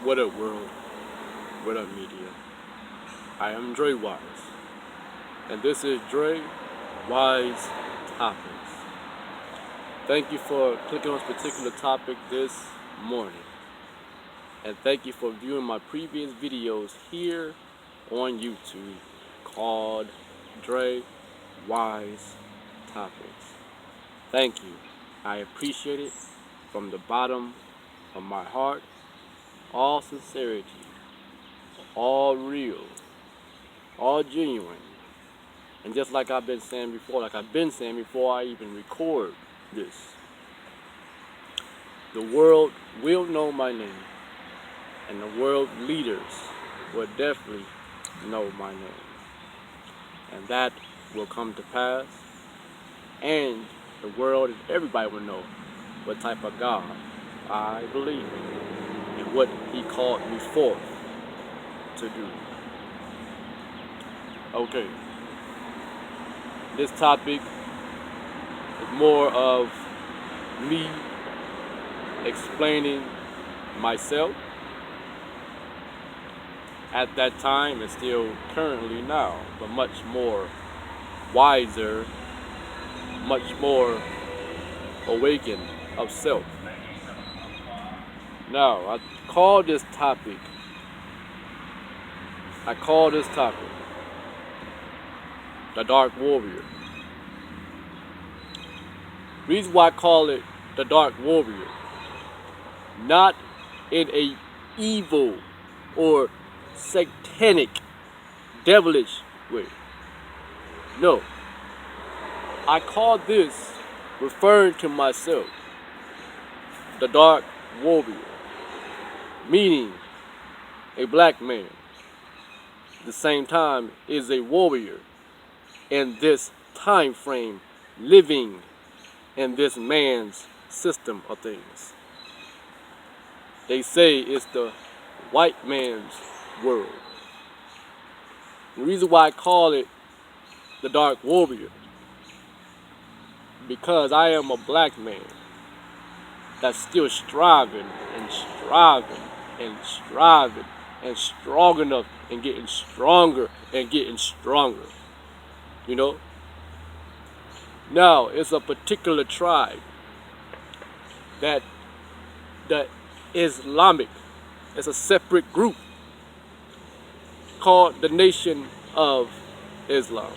What up, world? What up, media? I am Drewize, and this is Drewize Topics. Thank you for clicking on this particular topic this morning, and thank you for viewing my previous videos here on YouTube called Drewize Topics. Thank you. I appreciate it from the bottom of my heart. All sincerity, all real, all genuine. And just like I've been saying before I even record this, the world will know my name, and the world leaders will definitely know my name. And that will come to pass, and the world and everybody will know what type of God I believe in and what He called me forth to do. Okay, this topic is more of me explaining myself at that time and still currently now, but much more wiser, much more awakened of self. Now, I call this topic the Dark Warrior. Reason why I call it the Dark Warrior, not in a evil or satanic, devilish way. No, I call this, referring to myself, the Dark Warrior, meaning a black man, at the same time is a warrior in this time frame, living in this man's system of things. They say it's the white man's world. The reason why I call it the Dark Warrior, because I am a black man that's still striving and striving and striving and strong enough and getting stronger and getting stronger. You know? Now, it's a particular tribe that the Islamic, it's a separate group called the Nation of Islam.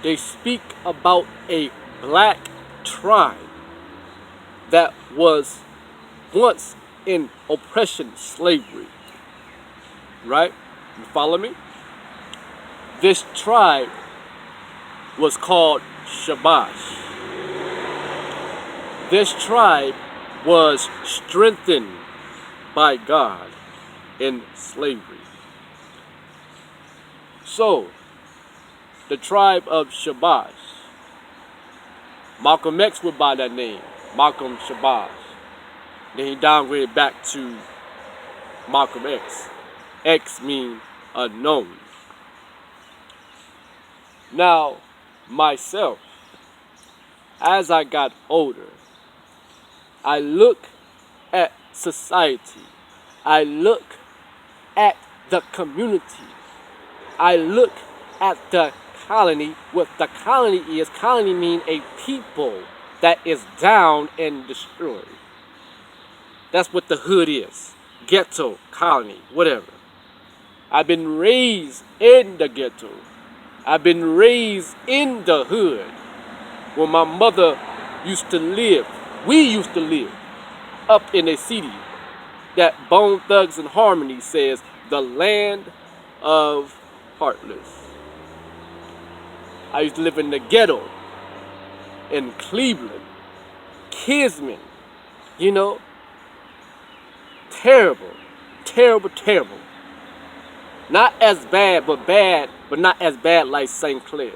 They speak about a black tribe that was once in oppression, slavery. Right? You follow me? This tribe was called Shabash. This tribe was strengthened by God in slavery. So, the tribe of Shabash, Malcolm X went by that name, Malcolm Shabash. Then he downgraded back to Malcolm X. X means unknown. Now, myself, as I got older, I look at society. I look at the community. I look at the colony. What the colony is, colony means a people that is down and destroyed. That's what the hood is. Ghetto, colony, whatever. I've been raised in the ghetto. I've been raised in the hood where my mother used to live. We used to live up in a city that Bone Thugs and Harmony says the land of heartless. I used to live in the ghetto in Cleveland, Kisman, you know. Terrible, terrible, terrible. Not as bad, but not as bad like St. Clair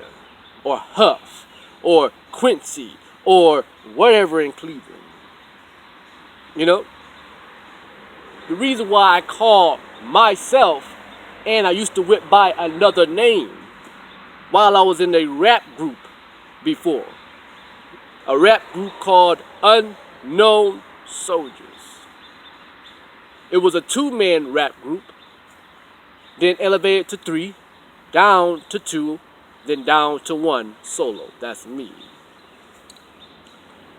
or Huff or Quincy or whatever in Cleveland. You know? The reason why I call myself, and I used to whip by another name while I was in a rap group before. A rap group called Unknown Soldiers. It was a two-man rap group, then elevated to three, down to two, then down to one solo. That's me.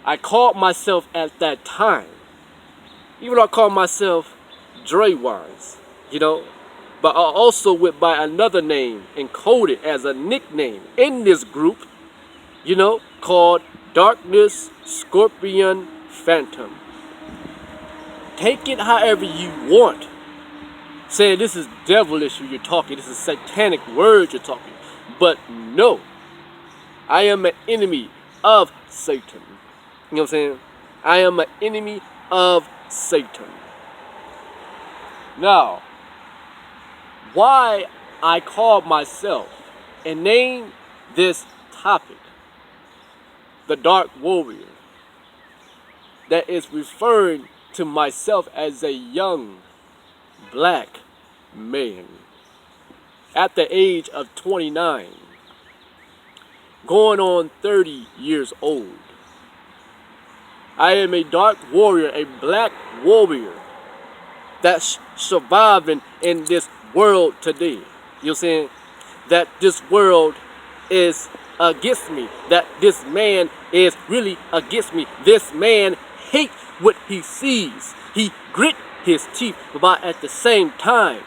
I called myself at that time, even though I called myself Drewize, but I also went by another name encoded as a nickname in this group, called Darkness Scorpion Phantom. Take it however you want. Saying this is devilish you're talking, this is satanic words you're talking. But no, I am an enemy of Satan. You know what I'm saying? I am an enemy of Satan. Now, why I call myself and name this topic the Dark Warrior, that is referring to myself as a young black man at the age of 29, going on 30 years old. I am a dark warrior, a black warrior that's surviving in this world today. You know what I'm saying? That this world is against me. That this man is really against me. This man hates what he sees. He grit his teeth, but at the same time,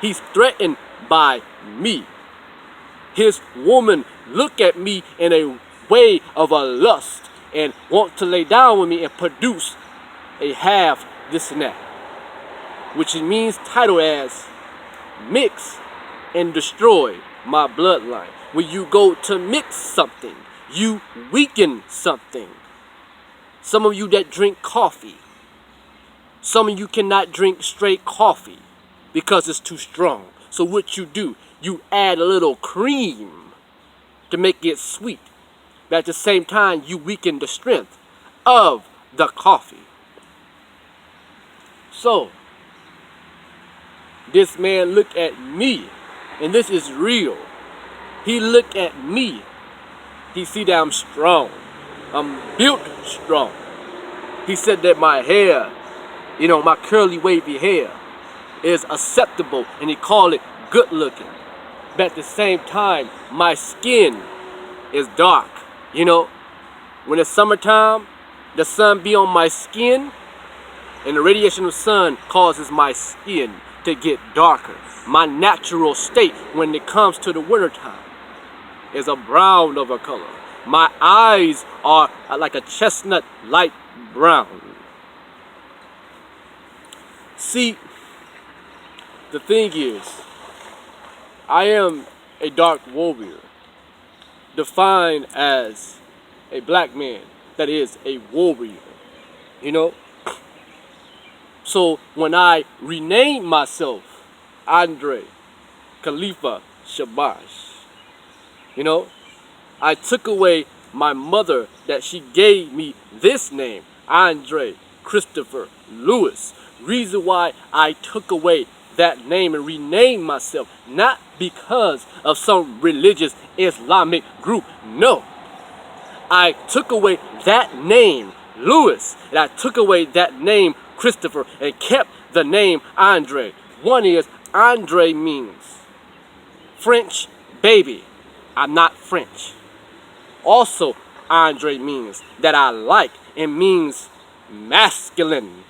he's threatened by me. His woman look at me in a way of a lust and want to lay down with me and produce a half this and that, which it means title as mix and destroy my bloodline. When you go to mix something, you weaken something. Some of you that drink coffee, some of you cannot drink straight coffee because it's too strong. So what you do, you add a little cream to make it sweet. But at the same time, you weaken the strength of the coffee. So, this man looked at me, and this is real. He looked at me. He see that I'm strong. I'm built strong. He said that my hair, my curly wavy hair is acceptable, and he called it good looking. But at the same time, my skin is dark. When it's summertime, the sun be on my skin, and the radiation of the sun causes my skin to get darker. My natural state when it comes to the wintertime is a brown of a color. My eyes are like a chestnut light brown. See, the thing is, I am a dark warrior, defined as a black man that is a warrior, So when I renamed myself Andre Khalifa Shabash, I took away my mother that she gave me this name, Andre Christopher Lewis. Reason why I took away that name and renamed myself, not because of some religious Islamic group. No. I took away that name, Lewis, and I took away that name, Christopher, and kept the name Andre. One is, Andre means French baby. I'm not French. Also, Andre means that I like. It means masculine.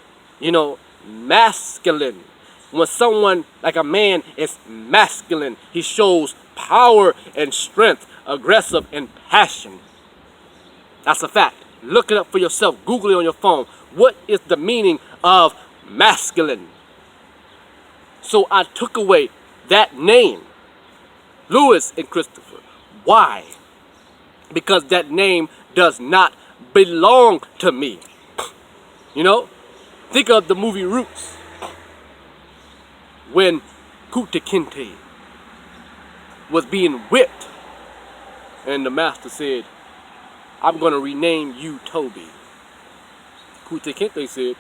Masculine. When someone, like a man, is masculine, he shows power and strength, aggressive and passion. That's a fact. Look it up for yourself. Google it on your phone. What is the meaning of masculine? So I took away that name, Lewis and Christopher. Why? Because that name does not belong to me. Think of the movie Roots. When Kunta Kinte was being whipped, and the master said, I'm going to rename you Toby. Kunta Kinte said,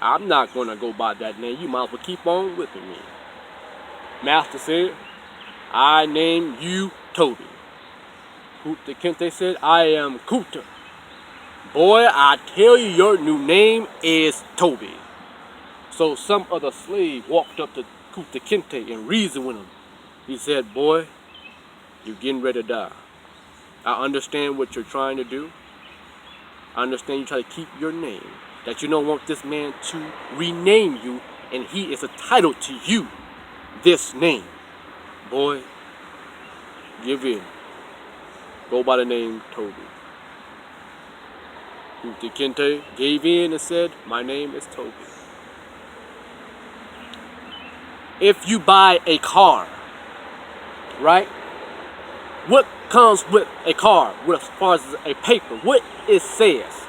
I'm not going to go by that name. You might as well keep on whipping me. Master said, I name you Toby. Kunta Kinte said, I am Kunta. Boy, I tell you, your new name is Toby. So some other slave walked up to Kunta Kinte and reasoned with him. He said, boy, you're getting ready to die. I understand what you're trying to do. I understand you try to keep your name. That you don't want this man to rename you, and he is entitled to you this name. Boy, give in. Go by the name Toby. Kunta Kinte gave in and said, my name is Toby. If you buy a car, right? What comes with a car, as far as a paper? What it says?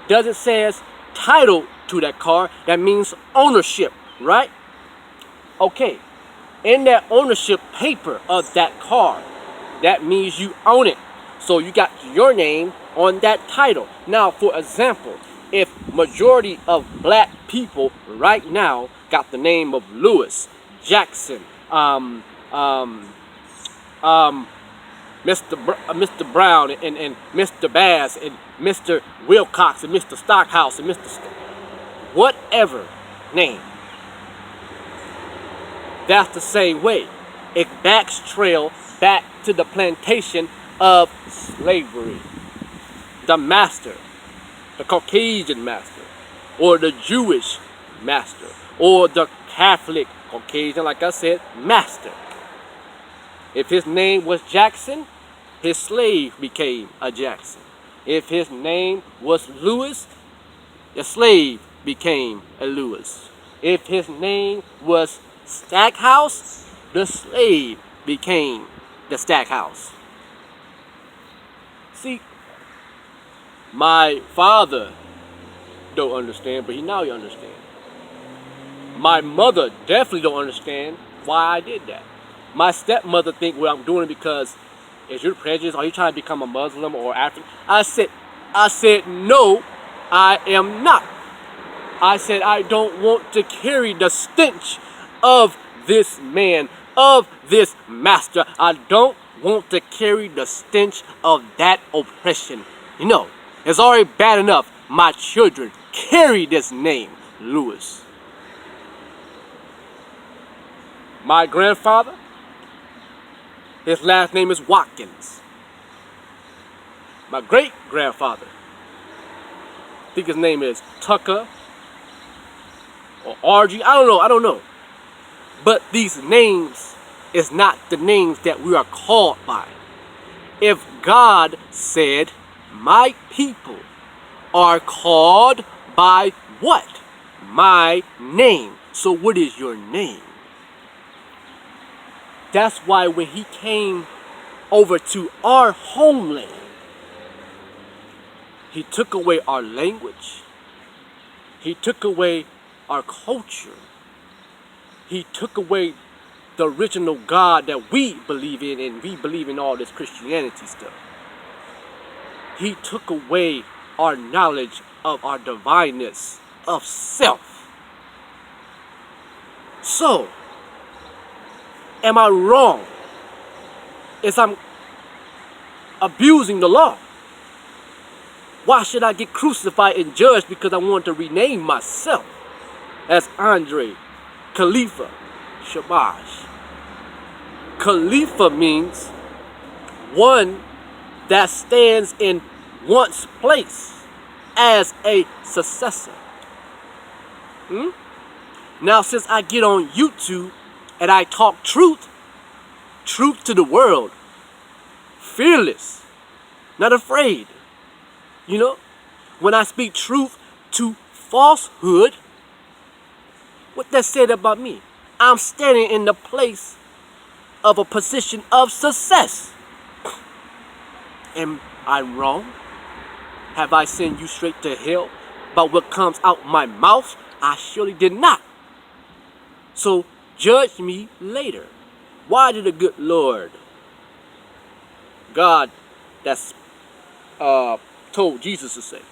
Does it says title to that car? That means ownership, right? Okay. In that ownership paper of that car, that means you own it. So you got your name on that title. Now, for example, if majority of black people right now got the name of Lewis, Jackson, Mr. Brown and Mr. Bass and Mr. Wilcox and Mr. Stockhouse and Mr. Whatever name. That's the same way. It backs trail back to the plantation of slavery. The master, the Caucasian master, or the Jewish master, or the Catholic Caucasian, like I said, master. If his name was Jackson, his slave became a Jackson. If his name was Lewis, the slave became a Lewis. If his name was Stackhouse, the slave became the Stackhouse. See, my father don't understand, but now he understands. My mother definitely don't understand why I did that. My stepmother think what I'm doing because is you prejudiced? Are you trying to become a Muslim or African? I said no, I am not. I said I don't want to carry the stench of this man, of this master. I don't want to carry the stench of that oppression. You know, it's already bad enough my children carry this name, Lewis. My grandfather, his last name is Watkins. My great-grandfather, I think his name is Tucker or RG. I don't know. But these names is not the names that we are called by. If God said, my people are called by what? My name. So what is your name? That's why when he came over to our homeland, he took away our language. He took away our culture. He took away the original God that we believe in, and we believe in all this Christianity stuff. He took away our knowledge of our divineness, of self. So, am I wrong? Is I'm abusing the law? Why should I get crucified and judged because I want to rename myself as Andre Khalifa Shabazz? Khalifa means one that stands in one's place as a successor. Now, since I get on YouTube and I talk truth to the world, fearless, not afraid. You know, when I speak truth to falsehood, what that said about me? I'm standing in the place of a position of success. Am I wrong? Have I sent you straight to hell about what comes out my mouth? I surely did not. So judge me later. Why did the good Lord, God, that's told Jesus to say,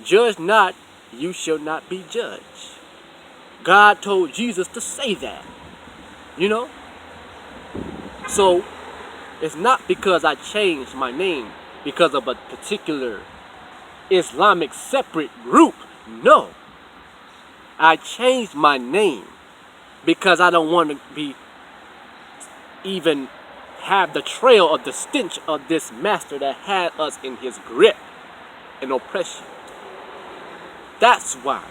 judge not, you shall not be judged. God told Jesus to say that, you know? So, it's not because I changed my name because of a particular Islamic separate group. No. I changed my name because I don't want to be even have the trail of the stench of this master that had us in his grip and oppression. That's why.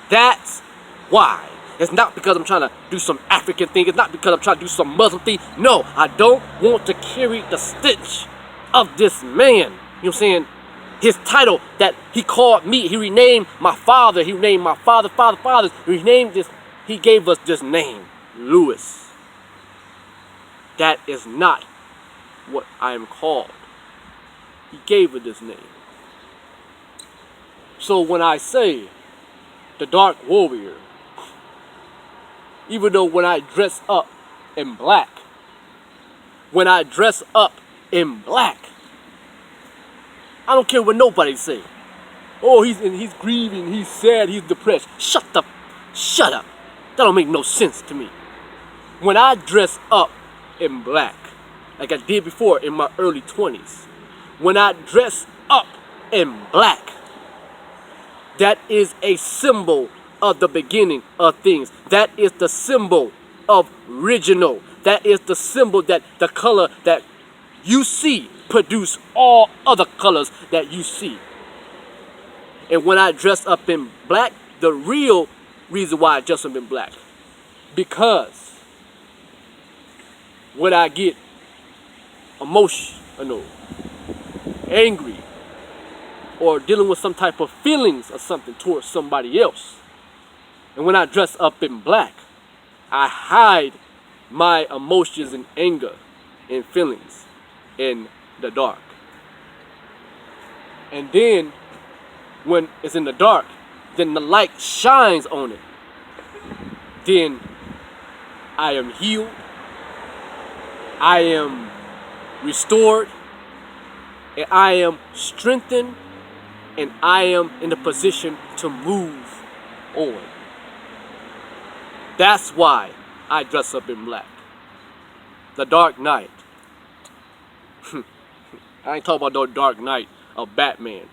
That's why. It's not because I'm trying to do some African thing. It's not because I'm trying to do some Muslim thing. No, I don't want to carry the stench of this man. You know what I'm saying? His title that he called me, he renamed my father. He renamed my fathers. He renamed this. He gave us this name, Lewis. That is not what I am called. He gave us this name. So when I say the Dark Warrior, even though when I dress up in black, I don't care what nobody say. Oh, he's grieving, he's sad, he's depressed. Shut up. That don't make no sense to me. When I dress up in black, like I did before in my early 20s, when I dress up in black, that is a symbol of the beginning of things. That is the symbol of original. That is the symbol that the color that you see produce all other colors that you see. And when I dress up in black, the real reason why I dress up in black, because when I get emotional, angry, or dealing with some type of feelings or something towards somebody else, and when I dress up in black, I hide my emotions and anger and feelings in the dark. And then when it's in the dark, then the light shines on it. Then I am healed, I am restored, and I am strengthened, and I am in the position to move on. That's why I dress up in black. The Dark Knight. I ain't talking about no Dark Knight of Batman.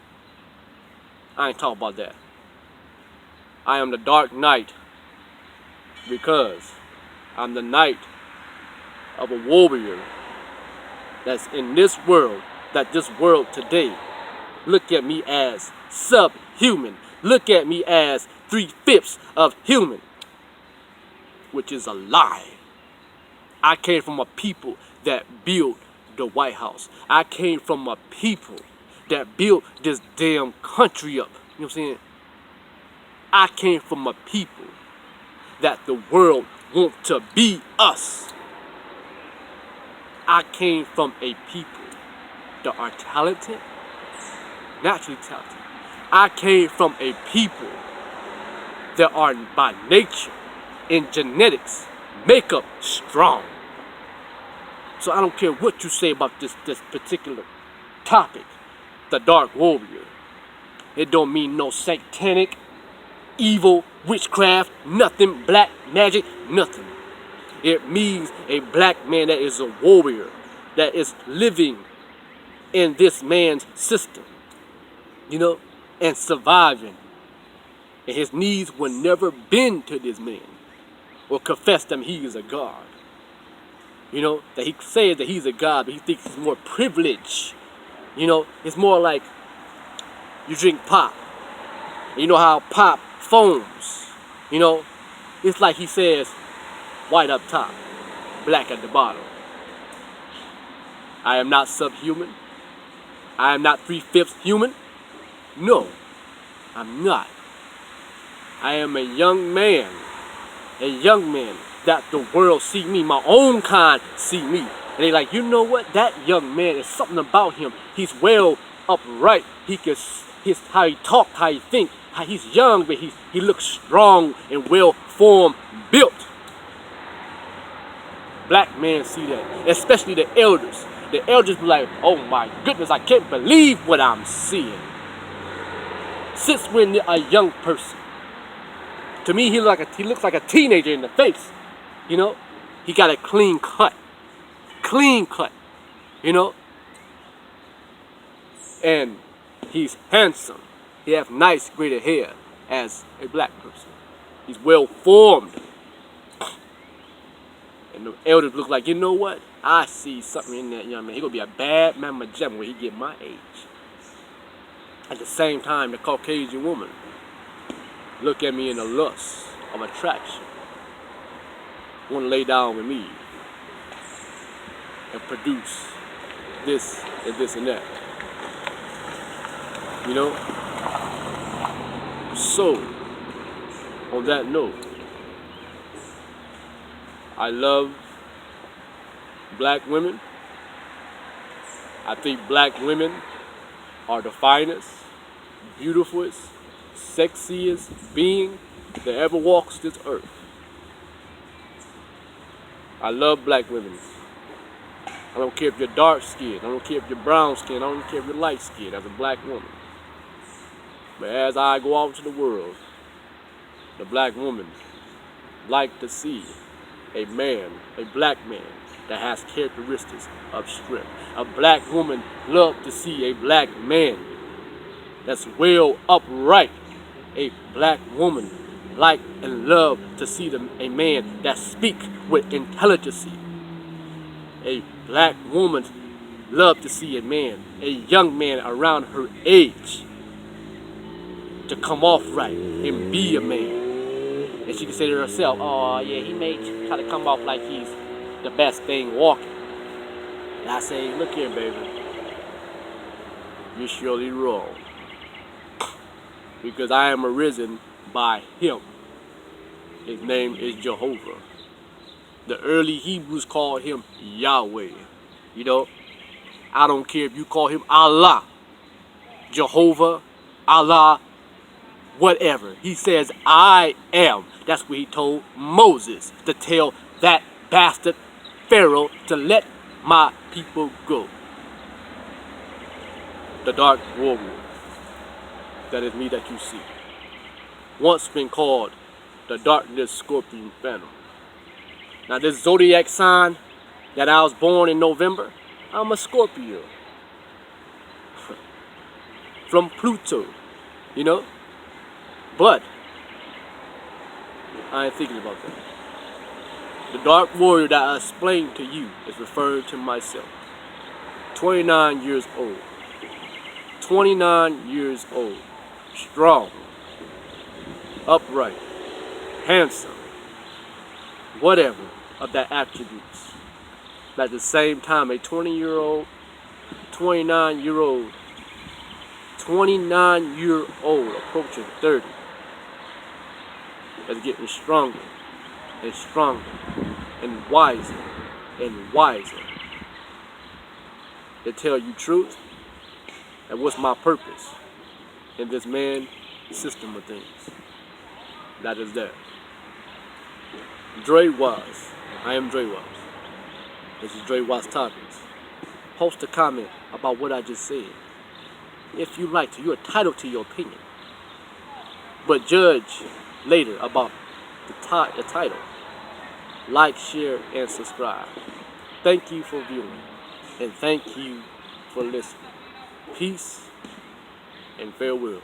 I ain't talking about that. I am the Dark Knight because I'm the knight of a warrior that's in this world, that this world today look at me as subhuman. Look at me as 3/5 of human, which is a lie. I came from a people that built the White House. I came from a people that built this damn country up. You know what I'm saying? I came from a people that the world want to be us. I came from a people that are talented, naturally talented. I came from a people that are by nature, in genetics, makeup strong. So I don't care what you say about this particular topic, the Dark Warrior. It don't mean no satanic, evil, witchcraft, nothing, black magic, nothing. It means a black man that is a warrior, that is living in this man's system, you know, and surviving. And his knees will never bend to this man or confess that he is a god. You know, that he says that he's a god, but he thinks he's more privileged. You know, it's more like you drink pop. You know how pop foams. You know, it's like he says, white up top, black at the bottom. I am not subhuman. I am not 3/5 human. No, I'm not. I am a young man that the world see me, my own kind see me. And they like, you know what? That young man, there's something about him. He's well upright. His how he talk, how he think. How he's young, but he looks strong and well formed, built. Black men see that, especially the elders. The elders be like, oh my goodness, I can't believe what I'm seeing. Since when a young person, to me he looks like a teenager in the face. You know, he got a clean cut, you know, and he's handsome. He has nice braided hair as a black person. He's well formed. And the elders look like, you know what? I see something in that young man. He gonna be a bad mamma jamma when he get my age. At the same time, the Caucasian woman look at me in a lust of attraction. Want to lay down with me and produce this and this and that. You know? So, on that note, I love black women. I think black women are the finest, beautifulest, sexiest being that ever walks this earth. I love black women. I don't care if you're dark skinned, I don't care if you're brown skinned, I don't care if you're light skinned as a black woman. But as I go out to the world, the black woman like to see a man, a black man that has characteristics of strength. A black woman love to see a black man that's well upright. A black woman like and love to see a man that speak with intelligence. A black woman love to see a man, a young man around her age, to come off right and be a man. And she can say to herself, oh yeah, he may try to come off like he's the best thing walking. And I say, look here, baby, you're surely wrong. Because I am arisen by him. His name is Jehovah. The early Hebrews called him Yahweh. You know, I don't care if you call him Allah, Jehovah, Allah, whatever. He says, I am. That's what he told Moses to tell that bastard Pharaoh to let my people go. The dark warrior. That is me that you see. Once been called the darkness scorpion phantom. Now this zodiac sign that I was born in November, I'm a Scorpio. From Pluto, you know? But I ain't thinking about that. The dark warrior that I explained to you is referring to myself. 29 years old. 29 years old. Strong. Upright. Handsome. Whatever of that attributes. But at the same time, a 20-year-old, 29-year-old, 29-year-old approaching 30 is getting stronger and stronger and wiser to tell you truth and what's my purpose in this man system of things. That is that. Drewize. I am Drewize. This is Drewize Topics. Post a comment about what I just said. If you like to, you're entitled to your opinion. But judge later about the title. Like, share, and subscribe. Thank you for viewing. And thank you for listening. Peace and farewell.